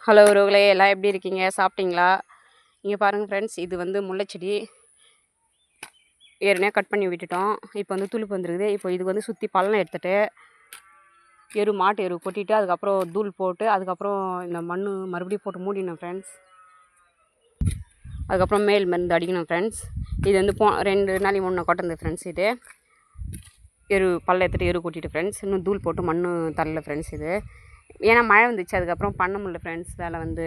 Hello உறவுகளே, எல்லாம் எப்படி இருக்கீங்க? சாப்பிட்டீங்களா? இங்கே பாருங்கள் ஃப்ரெண்ட்ஸ், இது வந்து முல்லைச்செடி. ஏற்கனவே கட் பண்ணி விட்டுட்டோம். இப்போ வந்து துளுப்பு வந்துருக்குது. இப்போ இது வந்து சுற்றி பள்ளம் எடுத்துகிட்டு மாட்டு எரு கொட்டிட்டு அதுக்கப்புறம் தூள் போட்டு அதுக்கப்புறம் இந்த மண் மறுபடியும் போட்டு மூடிடணும் ஃப்ரெண்ட்ஸ். அதுக்கப்புறம் மேல் மருந்து அடிக்கணும் ஃப்ரெண்ட்ஸ். இது வந்து 2 நாளைக்கு முன்னே கொட்டினது ஃப்ரெண்ட்ஸ். இது பள்ளம் எடுத்துகிட்டு கொட்டிட்டு ஃப்ரெண்ட்ஸ். இன்னும் தூள் போட்டு மண் தரல ஃப்ரெண்ட்ஸ். இது ஏன்னா மழை வந்துச்சு, அதுக்கப்புறம் பண்ண முடியல ஃப்ரெண்ட்ஸ். வேலை வந்து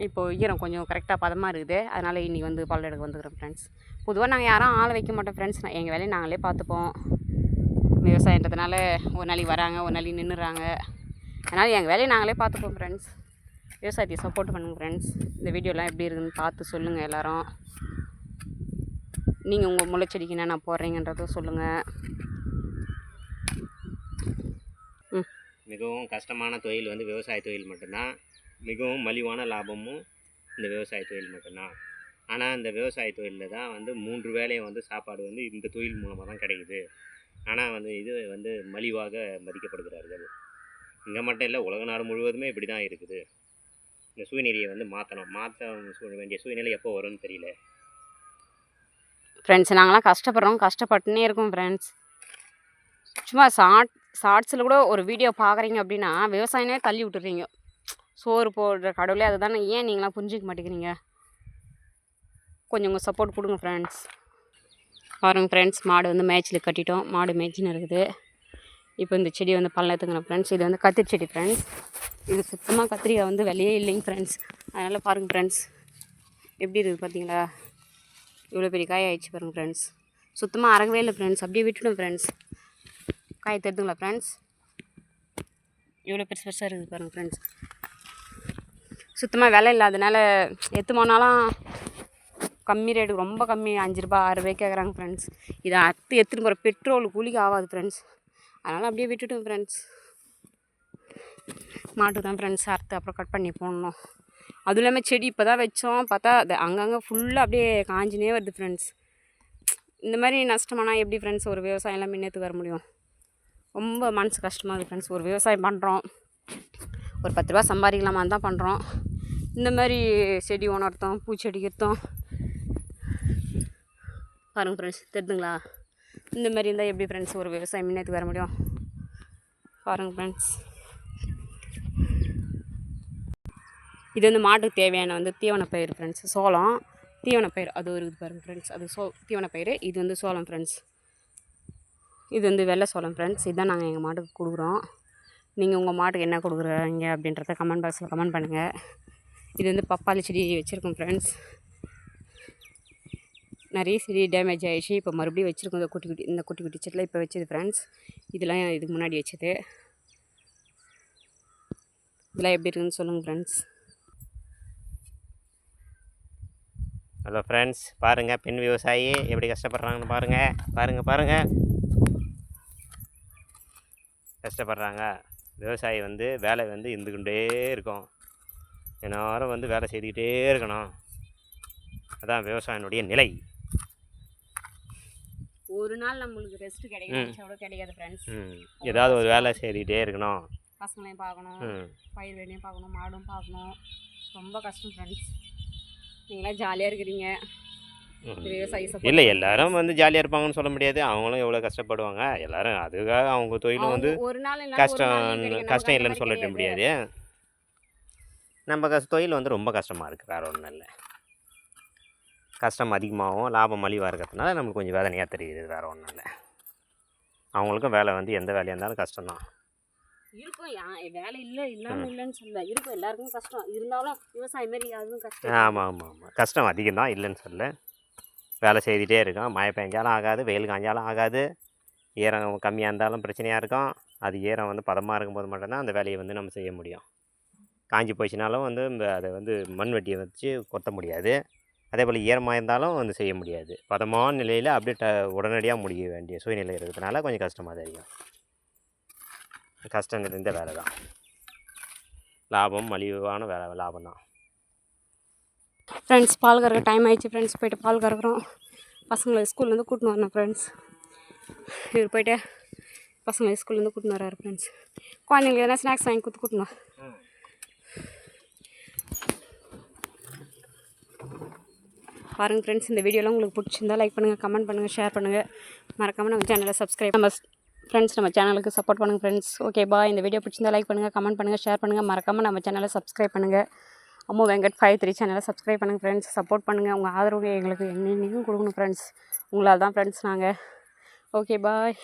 இப்போது ஈரம் கொஞ்சம் கரெக்டாக பதமாக இருக்குது. அதனால் இன்றைக்கி வந்து பள்ளம் எடுக்க வந்துக்கிறோம் ஃப்ரெண்ட்ஸ். பொதுவாக நாங்கள் யாரும் ஆளை வைக்க மாட்டோம் ஃப்ரெண்ட்ஸ். எங்கள் வேலையை நாங்களே பார்த்துப்போம். விவசாயன்றதுனால ஒரு நாளைக்கு வராங்க, ஒரு நாளைக்கு நின்றுறாங்க. அதனால் எங்கள் வேலையை நாங்களே பார்த்துப்போம் ஃப்ரெண்ட்ஸ். விவசாயத்தை சப்போர்ட் பண்ணுங்கள் ஃப்ரெண்ட்ஸ். இந்த வீடியோலாம் எப்படி இருக்குதுன்னு பார்த்து சொல்லுங்கள் எல்லோரும். நீங்கள் உங்கள் முல்லைச்செடிக்கு என்னென்ன போடுறீங்கன்றதும் சொல்லுங்கள். மிகவும் கஷ்டமான தொழில் வந்து விவசாய தொழில் மட்டும்தான். மிகவும் மலிவான லாபமும் இந்த விவசாய தொழில் மட்டும்தான். ஆனால் இந்த விவசாய தொழிலில் தான் வந்து 3 வேளையும் வந்து சாப்பாடு வந்து இந்த தொழில் மூலமாக தான் கிடைக்குது. ஆனால் வந்து இது வந்து மலிவாக மதிக்கப்படுகிறார்கள். இங்கே மட்டும் இல்லை, உலக நாடு முழுவதுமே இப்படி தான் இருக்குது. இந்த சூழ்நிலையை வந்து மாற்ற வேண்டிய சூழ்நிலை எப்போ வரும்னு தெரியல ஃப்ரெண்ட்ஸ். நாங்களாம் கஷ்டப்பட்டுனே இருக்கோம் ஃப்ரெண்ட்ஸ். சும்மா ஷார்ட்ஸில் கூட ஒரு வீடியோ பார்க்குறீங்க அப்படின்னா விவசாயமே தள்ளி விட்டுறீங்க. சோறு போடுற கடவுளே அதுதானே. ஏன் நீங்களாம் புரிஞ்சிக்க மாட்டேங்கிறீங்க? கொஞ்சம் உங்கள் சப்போர்ட் கொடுங்க ஃப்ரெண்ட்ஸ். பாருங்கள் ஃப்ரெண்ட்ஸ், மாடு வந்து மேய்ச்சலுக்கு கட்டிட்டோம். மாடு மேய்ச்சின்னு இருக்குது. இப்போ இந்த செடி வந்து பள்ளம் எடுத்துக்கிறேன் ஃப்ரெண்ட்ஸ். இது வந்து கத்திரி செடி ஃப்ரெண்ட்ஸ். இது சுத்தமாக கத்திரிக்காய் வந்து விலையே இல்லைங்க ஃப்ரெண்ட்ஸ். அதனால் பாருங்கள் ஃப்ரெண்ட்ஸ், எப்படி இருக்குது பார்த்தீங்களா? இவ்வளோ பெரிய காய் ஆகிடுச்சு பாருங்கள் ஃப்ரெண்ட்ஸ். சுத்தமாக அறங்கவே இல்லை ஃப்ரெண்ட்ஸ். அப்படியே விட்டுடும் ஃப்ரெண்ட்ஸ். காய் தெரிதுங்களா ஃப்ரெண்ட்ஸ்? இவ்வளோ பெருசாக இருக்குது பாருங்கள் ஃப்ரெண்ட்ஸ். சுத்தமாக விலை இல்லாதனால போனாலும் கம்மி ரேட்டு, ரொம்ப கம்மி, 5 ரூபா 6 ரூபாய்க்கு கேட்குறாங்க ஃப்ரெண்ட்ஸ். இதை எடுத்துன்னு போகிற பெட்ரோல் கூலிக்கு ஆகாது ஃப்ரெண்ட்ஸ். அதனால் அப்படியே விட்டுட்டோம் ஃப்ரெண்ட்ஸ். மாட்டு தான் ஃப்ரெண்ட்ஸ் அறுத்து அப்புறம் கட் பண்ணி போடணும். அதுவும் இல்லாமல் செடி இப்போ தான் வச்சோம், பார்த்தா அது அங்கங்கே ஃபுல்லாக அப்படியே காஞ்சினே வருது ஃப்ரெண்ட்ஸ். இந்த மாதிரி நஷ்டமானால் எப்படி ஃப்ரெண்ட்ஸ் ஒரு விவசாயம்லாம் முன்னேற்றுக்கு வர முடியும்? ரொம்ப மனசு கஷ்டமாக இருக்குது ஃப்ரெண்ட்ஸ். ஒரு விவசாயம் பண்ணுறோம், ஒரு 10 ரூபா சம்பாதிக்கலாமான்னு தான் பண்ணுறோம். இந்த மாதிரி செடி உணர்த்தோம், பூச்செடிக்கிறதும் பாருங்கள் ஃப்ரெண்ட்ஸ், தெரிதுங்களா? இந்த மாதிரி இருந்தால் எப்படி ஃப்ரெண்ட்ஸ் ஒரு விவசாயம் முன்னேற்றுக்கு வர முடியும்? பாருங்கள் ஃப்ரெண்ட்ஸ், இது வந்து மாட்டுக்கு தேவையான வந்து தீவனப்பயிர் ஃப்ரெண்ட்ஸ். சோளம் தீவனப்பயிர் அது இருக்குது பாருங்கள் ஃப்ரெண்ட்ஸ். அது தீவனப்பயிர். இது வந்து சோளம் ஃப்ரெண்ட்ஸ். இது வந்து வெள்ளை சோளம் ஃப்ரெண்ட்ஸ். இதுதான் நாங்கள் எங்கள் மாட்டுக்கு கொடுக்குறோம். நீங்கள் உங்கள் மாட்டுக்கு என்ன கொடுக்குறீங்க அப்படின்றத கமெண்ட் பாக்ஸில் கமெண்ட் பண்ணுங்கள். இது வந்து பப்பாளி செடி வச்சுருக்கோம் ஃப்ரெண்ட்ஸ். நிறைய செடி டேமேஜ் ஆகிடுச்சு. இப்போ மறுபடியும் வச்சுருக்கோம். இந்த குட்டி குட்டி செடியில் இப்போ வச்சது ஃப்ரெண்ட்ஸ். இதெல்லாம் இதுக்கு முன்னாடி வச்சது. இதெல்லாம் எப்படி இருக்குதுன்னு சொல்லுங்கள் ஃப்ரெண்ட்ஸ். ஹலோ ஃப்ரெண்ட்ஸ், பாருங்கள் பெண் விவசாயி எப்படி கஷ்டப்படுறாங்கன்னு பாருங்கள். கஷ்டப்படுறாங்க. விவசாயி வந்து வேலை வந்து இருந்துக்கிட்டே இருக்கும். எல்லாரும் வந்து வேலை செய்துக்கிட்டே இருக்கணும். அதான் விவசாயினுடைய நிலை. ஒரு நாள் நம்மளுக்கு ரெஸ்ட் கிடைக்காது ஃப்ரெண்ட்ஸ். ஏதாவது ஒரு வேலை செய்துக்கிட்டே இருக்கணும். பசங்களையும் பார்க்கணும், பயிர் வேலையும் பார்க்கணும், மாடும் பார்க்கணும். ரொம்ப கஷ்டம் ஃப்ரெண்ட்ஸ். நீங்களாம் ஜாலியாக இருக்கிறீங்க. இல்லை, எல்லாரும் வந்து ஜாலியாக இருப்பாங்கன்னு சொல்ல முடியாது. அவங்களும் எவ்வளோ கஷ்டப்படுவாங்க. எல்லாரும் அதுக்காக அவங்க தொழிலும் வந்து கஷ்டம் இல்லைன்னு சொல்லிட முடியாது. நம்ம தொழில் வந்து ரொம்ப கஷ்டமாக இருக்குது, வேறு ஒன்றும் இல்லை. கஷ்டம் அதிகமாகவும் லாபம் மலிவாக இருக்கிறதுனால நம்மளுக்கு கொஞ்சம் வேதனையாக தெரியுது, வேறு ஒன்றும் இல்லை. அவங்களுக்கும் வேலை வந்து எந்த வேலையாக இருந்தாலும் கஷ்டம்தான் இருக்கும். வேலை இல்லைன்னு சொல்ல இருக்கும், எல்லாருக்கும் கஷ்டம் இருந்தாலும் விவசாயம் மாரி அதுவும் கஷ்டம். ஆமாம், கஷ்டம் அதிகம்தான், இல்லைன்னு சொல்ல. வேலை செய்துகிட்டே இருக்கோம். மழை பெஞ்சாலும் ஆகாது, வெயில் காய்ஞ்சாலும் ஆகாது. ஈரம் கம்மியாக இருந்தாலும் பிரச்சனையாக இருக்கும். அது ஈரம் வந்து பதமாக இருக்கும்போது மட்டும்தான் அந்த வேலையை வந்து நம்ம செய்ய முடியும். காஞ்சி போச்சுனாலும் வந்து அதை வந்து மண் வெட்டியை வச்சு கொத்த முடியாது. அதே போல் ஈரமாக இருந்தாலும் வந்து செய்ய முடியாது. பதமான நிலையில் அப்படியே உடனடியாக முடிய வேண்டிய சூழ்நிலை இருக்கிறதுனால கொஞ்சம் கஷ்டமாக தான் இருக்கும். கஷ்டம் நிறைந்த வேலை தான். லாபம் மலிவான வேலை, லாபம் தான் ஃப்ரெண்ட்ஸ். பால் கறக்க டைம் ஆகிடுச்சு ஃப்ரெண்ட்ஸ். போய்ட்டு பால் கறக்குறோம். பசங்களை ஸ்கூல்லேருந்து கூட்டின்னு வரணும் ஃப்ரெண்ட்ஸ். இவர் போய்ட்டு பசங்களை ஸ்கூல்லேருந்து கூட்டின்னு வர்றாரு ஃப்ரெண்ட்ஸ். குழந்தைங்களுக்கு எதனா ஸ்நாக்ஸ் வாங்கி கூட்டின்னு பாருங்கள் ஃப்ரெண்ட்ஸ், இந்த வீடியோலாம் உங்களுக்கு பிடிச்சிருந்தா லைக் பண்ணுங்கள், கமெண்ட் பண்ணுங்கள், ஷேர் பண்ணுங்கள். மறக்காமல் நம்ம சேனலை சப்ஸ்கிரைப் நம்ம சேனலுக்கு சப்போர்ட் பண்ணுங்கள் ஃப்ரெண்ட்ஸ். Okay bye. இந்த வீடியோ பிடிச்சிருந்தா லைக் பண்ணுங்கள், கமெண்ட் பண்ணுங்கள், ஷேர் பண்ணுங்கள். மறக்காமல் நம்ம சேனலை சப்ஸ்கிரைப் பண்ணுங்கள். அம்மு வெங்கட் 53 சேனலை சப்ஸ்கிரைப் பண்ணுங்கள் ஃப்ரெண்ட்ஸ். சப்போர்ட் பண்ணுங்கள். உங்கள் ஆதரவு எங்களுக்கு என்னைக்கும் கொடுக்கணும் ஃப்ரெண்ட்ஸ். உங்களால் தான் ஃப்ரெண்ட்ஸ் நாங்கள். Okay bye.